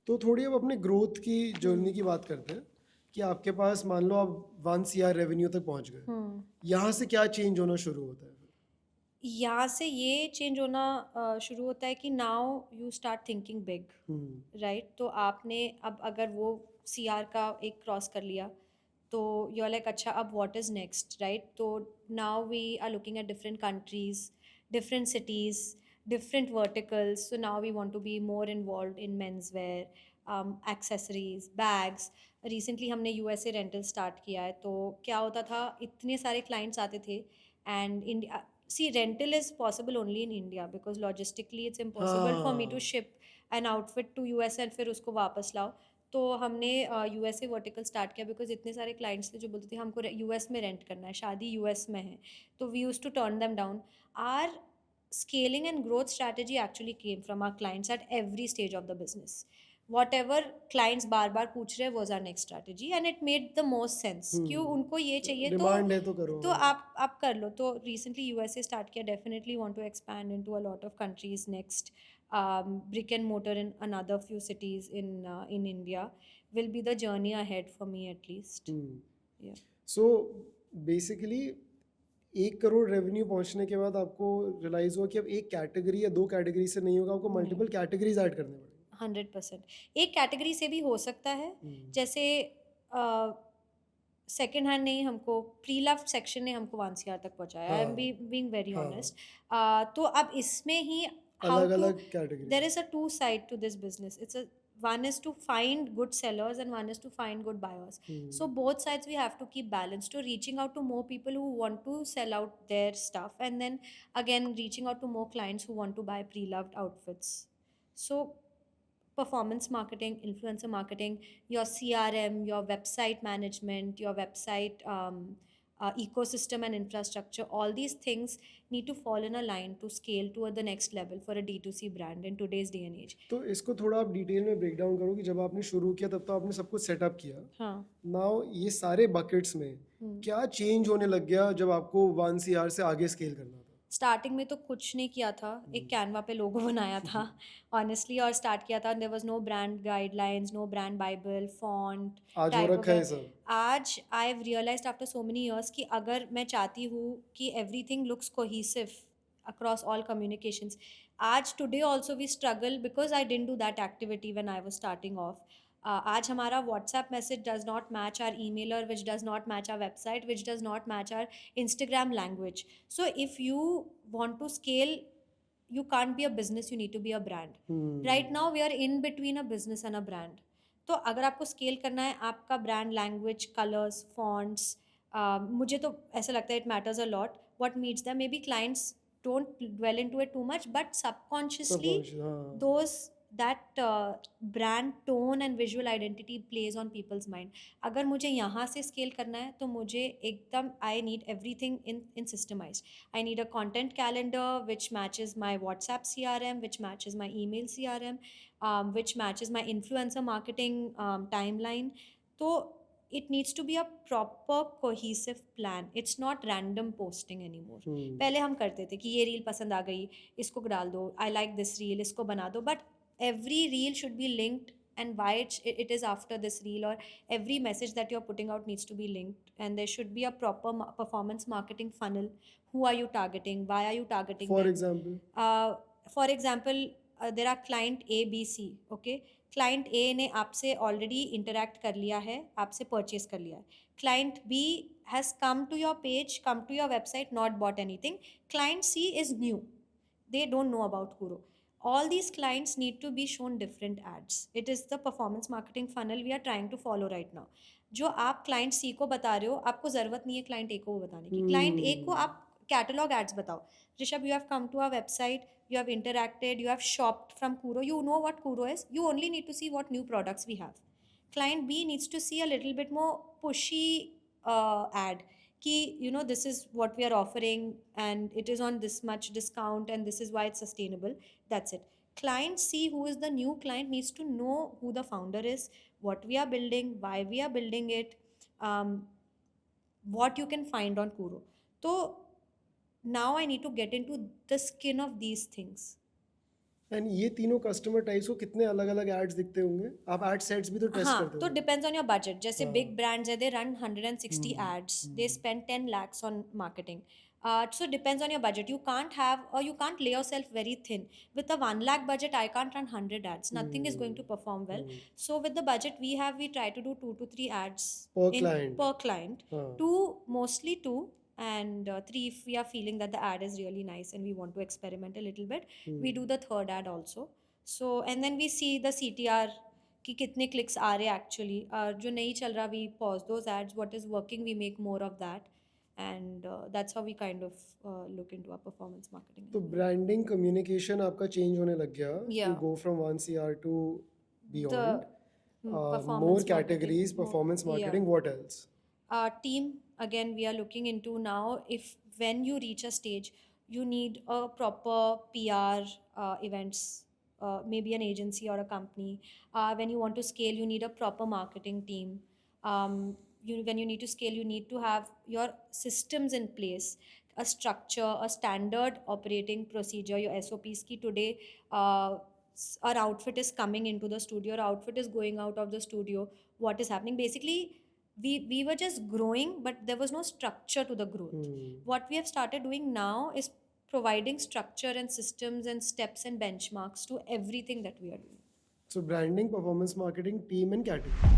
तो थोड़ी अब अपने ग्रोथ की जर्नी की बात करते हैं कि आपके पास मान लो आप 1 CR रेवेन्यू तक पहुंच गए, यहाँ से क्या चेंज होना शुरू होता है? यहाँ से ये चेंज होना शुरू होता है कि now you start thinking big, hmm. Right? तो आपने अब अगर वो सीआर का एक क्रॉस कर लिया, तो यू आर लाइक अच्छा अब व्हाट इज़ नेक्स्ट, राइट? तो now we are looking at different countries, different cities, different verticals. So now we want to be more involved in menswear, accessories, bags. Recently हमने USA rental start किया है, तो क्या होता था, इतने सारे क्लाइंट्स आते थे and India, see rental is possible only in India because logistically it's impossible for me to हाँ। ship an outfit to US and फिर उसको वापस लाओ। तो हमने यूएसए वर्टिकल स्टार्ट किया बिकॉज इतने सारे क्लाइंट्स थे जो बोलते थे हमको यूएस में रेंट करना है, शादी यूएस में है, तो we use to turn them down. Are scaling and growth strategy actually came from our clients at every stage of the business. Whatever clients बार बार पूछ रहे was our next strategy and it made the most sense, क्यों उनको ये चाहिए demand है तो करो, तो हाँ। आप कर लो। तो recently यूएसए स्टार्ट किया, definitely want to expand into a lot of countries next. Brick and mortar in another few cities in India will be the journey ahead for me at least. Yeah. So basically 1 crore revenue पहुंचने के बाद आपको realise हुआ कि अब एक category या 2 category से नहीं होगा, आपको नहीं, मल्टीपल कैटेगरीज ऐड करने पड़ेंगे। 100%। एक कैटेगरी से भी हो सकता है, जैसे सेकेंड हैंड नहीं, हमको प्री लव सेक्शन ने हमको 1 CR तक पहुंचाया, आई एम हाँ। बीइंग वेरी हाँ। ऑनेस्ट। तो अब इसमें ही हाउ अलग टू, अलग category. There is a two side to this business, it's a one is to find good sellers and one is to find good buyers. So both sides we have to keep balance, to reaching out to more people who want to sell out their stuff and then again reaching out to more clients who want to buy pre-loved outfits. So performance marketing, influencer marketing, your CRM, your website management, your website ecosystem and infrastructure, all these things need to fall in a line to scale to the next level for a D2C brand in today's day and age. तो इसको थोड़ा आप detail में break down करो कि जब आपने शुरू किया तब तो आपने सब कुछ सेटअप किया, हाँ। नाउ ये सारे बकेट्स में क्या चेंज होने लग गया जब आपको 1 CR से आगे स्केल करना था? स्टार्टिंग में तो कुछ नहीं किया था, एक कैनवा पे लोगो बनाया था ऑनेस्टली, और स्टार्ट किया था। There was no brand guidelines, no brand bible, font, आज हो टाइप रखा है वगैरह। सब। आज I have realised after so many years कि अगर मैं चाहती हूँ कि everything looks cohesive across all communications, आज today also we struggle because I didn't do that activity when I was starting off. आज हमारा WhatsApp message does not match our emailer, which does not match our website, which does not match our Instagram language. So if you want to scale, you can't be a business, you need to be a brand. Right now we are in between a business and a brand. तो अगर आपको scale करना है, आपका brand language, colours, fonts, मुझे तो ऐसा लगता है it matters a lot what meets them. May be clients don't dwell into it too much, but subconsciously subconscious, हाँ। those that brand tone and visual identity plays on people's mind. अगर मुझे यहाँ से स्केल करना है तो मुझे एकदम I need everything in systemise. I need a content calendar which matches my WhatsApp CRM, which matches my email CRM, which matches my influencer marketing timeline. तो it needs to be a proper cohesive plan. It's not random posting anymore. पहले हम करते थे कि ये reel पसंद आ गई, इसको डाल दो, आई लाइक दिस रील, इसको बना दो, but every reel should be linked and why it is after this reel, or every message that you're putting out needs to be linked, and there should be a proper performance marketing funnel. Who are you targeting, why are you targeting for them? Example. For example, there are client A, B, C, okay? Client A ने आपसे already interact कर लिया है, आपसे purchase कर लिया है। Client B has come to your page, come to your website, not bought anything. Client C is new, they don't know about Kuro. All these clients need to be shown different ads. It is the performance marketing funnel we are trying to follow right now. जो आप client सी को बता रहे हो, आपको ज़रूरत नहीं है क्लाइंट ए को वो बताने की। क्लाइंट ए को आप कैटलॉग एड्स बताओ, Rishabh you have come to our website, you have interacted, you have shopped from Kuro, you know what Kuro is, you only need to see what new products we have. Client B needs to see a little bit more pushy ad कि you know this is what we are offering and it is on this much discount and this is why it's sustainable. That's it. Client C, who is the new client, needs to know who the founder is, what we are building, why we are building it, um, what you can find on Kuro. So now I need to get into the skin of these things. And ये तीनों customer types को कितने अलग अलग ads दिखते होंगे? आप add sets भी तो टेस्ट हाँ, करते तो होंगे। Depends on your budget. जैसे हाँ। बिग ब्रांड्स है, they run 160 ads, they spend 10 lakhs on marketing. So depends on your budget. You can't have, or you can't lay yourself very thin. With a 1 lakh budget, I can't run 100 ads. Nothing is going to perform well. So with the budget we have, we try to do 2 to 3 ads Per in client. per client. हाँ. Mostly two, and 3 if we are feeling that the ad is really nice and we want to experiment a little bit. We do the third ad also. So and then we see the CTR कि कितने clicks आ रहे हैं actually, जो नहीं चल रहा we pause those ads, what is working we make more of that, and that's how we kind of look into our performance marketing. तो branding communication आपका चेंज होने लग गया, Yeah. You go from 1 CR to beyond, performance more marketing, categories, more- performance yeah. marketing, what else? Team, again we are looking into now, if when you reach a stage you need a proper PR events, maybe an agency or a company. When you want to scale you need a proper marketing team. When you need to scale you need to have your systems in place, a structure, a standard operating procedure, your SOPs ki today our outfit is coming into the studio, our outfit is going out of the studio, what is happening. Basically we were just growing but there was no structure to the growth. What we have started doing now is providing structure and systems and steps and benchmarks to everything that we are doing. So branding, performance marketing, team and category.